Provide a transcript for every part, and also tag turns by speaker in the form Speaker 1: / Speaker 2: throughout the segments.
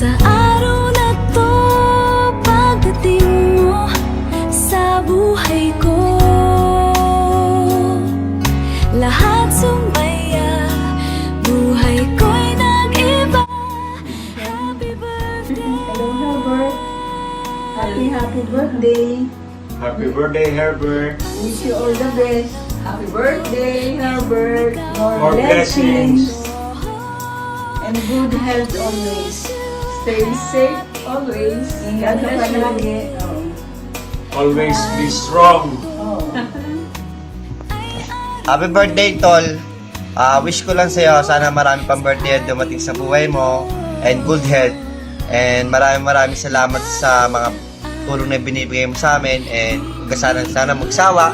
Speaker 1: Sa araw na to, pagdating mo sa buhay ko, lahat sumaya, buhay ko'y nag-iba. Happy birthday.
Speaker 2: Hello, Herbert. Happy birthday.
Speaker 3: Happy birthday, Herbert.
Speaker 2: Wish you all the best. Happy birthday, Herbert.
Speaker 3: More blessings.
Speaker 2: And good health always. Stay safe always. Ingat ka palagi.
Speaker 3: Always be strong.
Speaker 4: Happy birthday, Tol. Wish ko lang sa'yo, sana marami pang birthday at dumating sa buhay mo and good health. And maraming salamat sa mga tulong na binibigay mo sa amin and sana magsawa.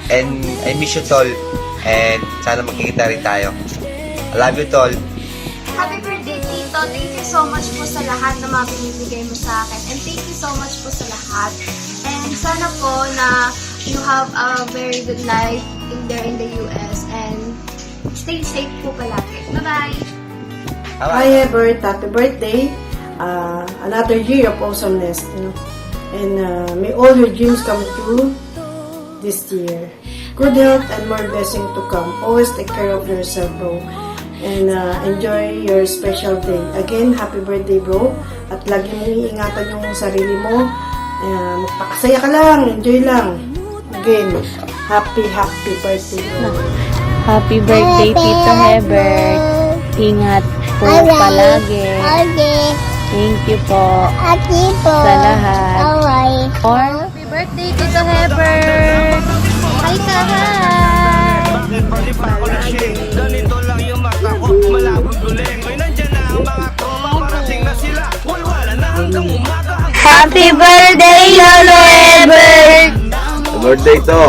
Speaker 4: And I miss you, Tol. And sana magkikita rin tayo. I love you, Tol.
Speaker 5: Happy birthday, Tito. Thank you so much po sa lahat na mga binibigay mo sa akin. And thank you so much po sa lahat. And sana po na you have a very good life in the US. And stay safe po palagi. Bye-bye!
Speaker 2: Hi, Herbert. Happy birthday. Another year of awesomeness, And may all your dreams come true this year. Good health and more blessing to come. Always take care of yourself, bro. And enjoy your special day. Again, happy birthday, bro. At lagi mong iingatan yung sarili mo. Magpakasaya ka lang. Enjoy lang. Again, happy birthday, bro.
Speaker 6: Happy birthday, Tito Herbert. Ingat po palagi. Thank you po sa lahat. Happy birthday, Tito Herbert. Hi,
Speaker 7: Ganito lang yung mata ko, malabog uling. May nandyan na ang mga ko, parating na sila. Wala na hanggang umaga.
Speaker 6: Happy birthday, Lolo Herbert.
Speaker 3: Happy birthday to.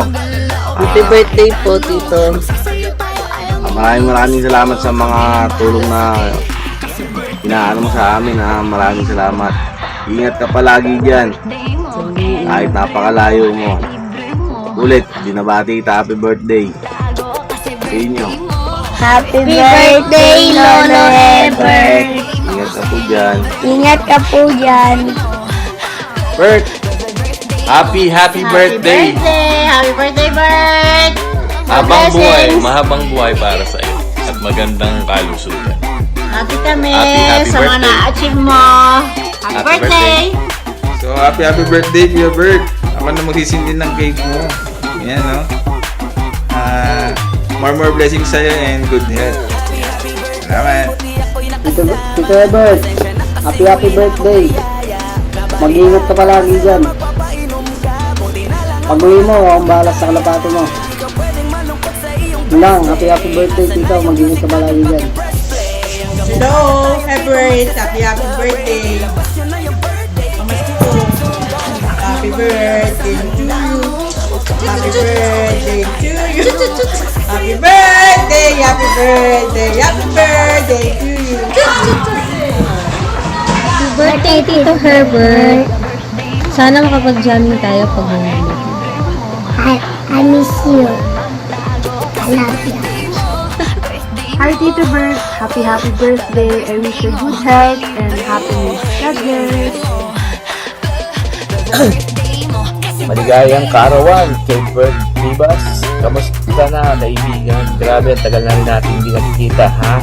Speaker 6: Happy birthday po, Tito.
Speaker 3: Maraming salamat sa mga tulong na inaano mo sa amin. Maraming salamat. Ingat ka palagi dyan. Kahit napakalayo mo. Ulit, binabati kita. Happy birthday sa inyo.
Speaker 6: Happy birthday, Lolo Herbert.
Speaker 3: Ingat ka po dyan.
Speaker 6: Ingat ka po dyan.
Speaker 3: Bert, happy birthday.
Speaker 6: Happy birthday, Bert.
Speaker 8: Habang buhay, mahabang buhay para sa iyo at magandang kalusugan.
Speaker 6: Happy kami
Speaker 8: Happy
Speaker 6: sa mga
Speaker 8: birthday.
Speaker 6: na-achieve mo. Happy birthday.
Speaker 9: So, happy birthday, Kuya Bert. Ako na magsisindi ng cake mo. Yan, no? More blessings sa'yo and good health. Salamat.
Speaker 10: Tito Herbert, happy birthday. Mag-iingat ka palagi dyan. Pag-uwi mo, akong bahala sa kalapati mo. Yun lang, happy birthday, Tito. Mag-iingat ka palagi dyan.
Speaker 2: Hello, Herbert. Happy birthday. Happy birthday to you. Happy birthday to you. Happy birthday to you.
Speaker 6: Happy birthday, Tito Herbert. Sana makapag-jamming tayo pag nandito.
Speaker 5: I miss you. I love you.
Speaker 11: Hi, Tito Bert. Happy birthday. I wish you good health and happiness. God bless.
Speaker 12: Maligayang kaarawan kay Bert Vivas. Kamusta na, kaibigan? Grabe, ang tagal na rin natin hindi nakikita, ha?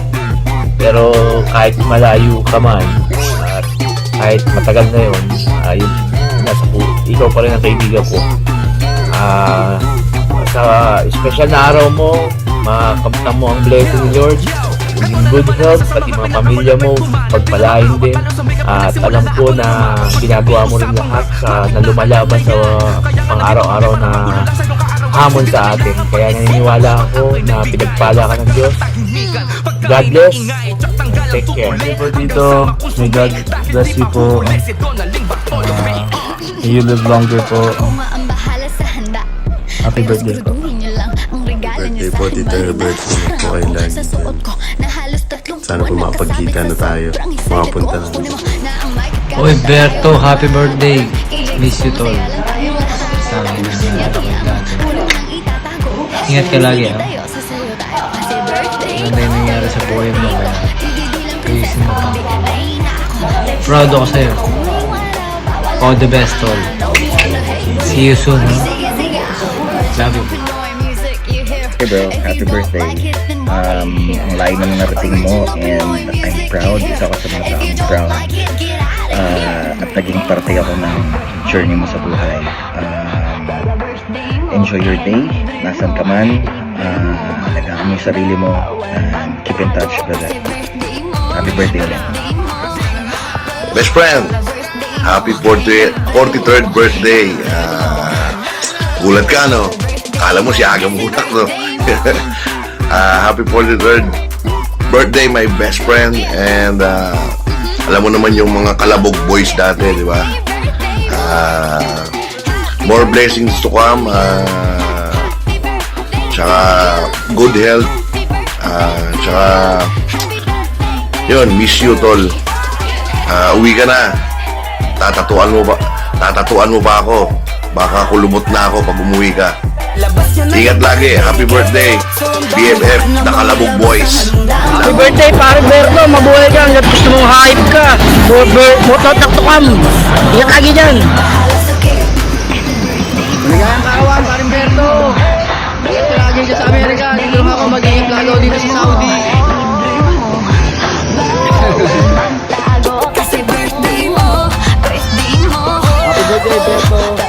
Speaker 12: Pero kahit malayo ka man, at kahit matagal na yun, ikaw pa rin ang kaibigan ko. Sa special na araw mo, makakamtan mo ang blessing ni Lord, maging good health, pati mga pamilya mo, pagpalain din. At alam ko na ginagawa mo rin lahat na lumalaban sa pang-araw-araw na hamon sa atin. Kaya naniniwala ako na pinagpala ka ng Diyos. God bless. Take care.
Speaker 9: Dito, may God bless you po. May you live longer po. Happy birthday po.
Speaker 13: Birthday po, Tito Herbert. Ingat po kayo lagi dyan. Sana po makapagkita na tayo. Makapunta na.
Speaker 14: Oy, Berto, happy birthday. Miss you, Tol. Ingat ka lagi, ha? Ano na yung nangyari sa buhay mo, kaya ayusin mo pa. Proud ako sa'yo. All the best, Tol. See you soon, ha? Love you.
Speaker 15: Hey bro, happy birthday. Ang layo na narating mo and I'm proud. Isa ko sa mga taong proud. At naging parte ako ng journey mo sa buhay. Enjoy your day. Nasaan ka man. Alagaan mo yung sarili mo. And keep in touch, brother. Happy birthday ulit.
Speaker 16: Best friend, happy 43rd birthday. Gulat ka, no? Kala mo si Aga muna, no? Happy 43rd birthday, my best friend. And alam mo naman yung mga kalabog boys dati, di ba? More blessings to come. Tsaka good health. Tsaka yun, miss you, tol. Uwi ka na. Tatatuan mo ba ako? Baka kulubot na ako pag umuwi ka. Ingat lagi. Happy birthday, BFF, Nakalabog Boys.
Speaker 10: Happy birthday, pare Berto. Mabuhay ka hanggat gusto mong hype ka. Mototaktukam. Ingat lagi dyan. Maligayang kawan, pare Berto. Ingat ka lagi dyan sa Amerika. Dito lang ako mag-iip lagaw dito sa Saudi. Happy birthday, Berto.